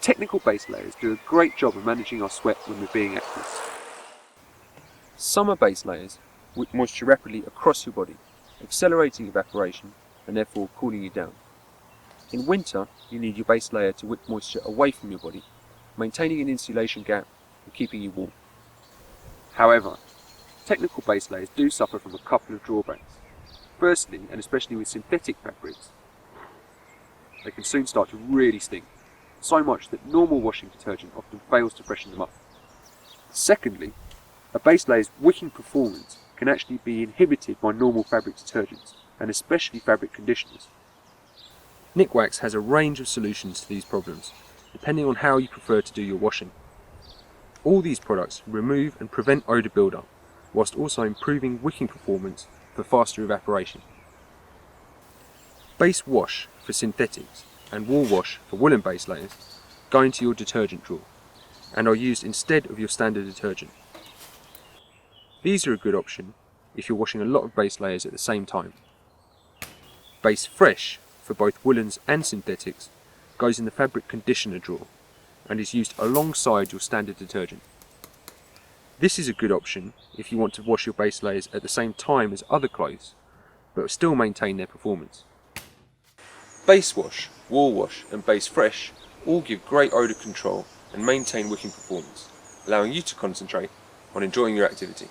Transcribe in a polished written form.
Technical base layers do a great job of managing our sweat when we're being active. Summer base layers wick moisture rapidly across your body, accelerating evaporation and therefore cooling you down. In winter, you need your base layer to wick moisture away from your body, maintaining an insulation gap and keeping you warm. However, technical base layers do suffer from a couple of drawbacks. Firstly, and especially with synthetic fabrics, they can soon start to really stink, so much that normal washing detergent often fails to freshen them up. Secondly, a base layer's wicking performance can actually be inhibited by normal fabric detergents, and especially fabric conditioners. Nikwax has a range of solutions to these problems, depending on how you prefer to do your washing. All these products remove and prevent odour build-up, whilst also improving wicking performance for faster evaporation. BaseWash for synthetics and Wool Wash for woolen base layers go into your detergent drawer and are used instead of your standard detergent. These are a good option if you're washing a lot of base layers at the same time. BaseFresh for both woolens and synthetics goes in the fabric conditioner drawer and is used alongside your standard detergent. This is a good option if you want to wash your base layers at the same time as other clothes, but still maintain their performance. BaseWash, Wool Wash and BaseFresh all give great odour control and maintain wicking performance, allowing you to concentrate on enjoying your activity.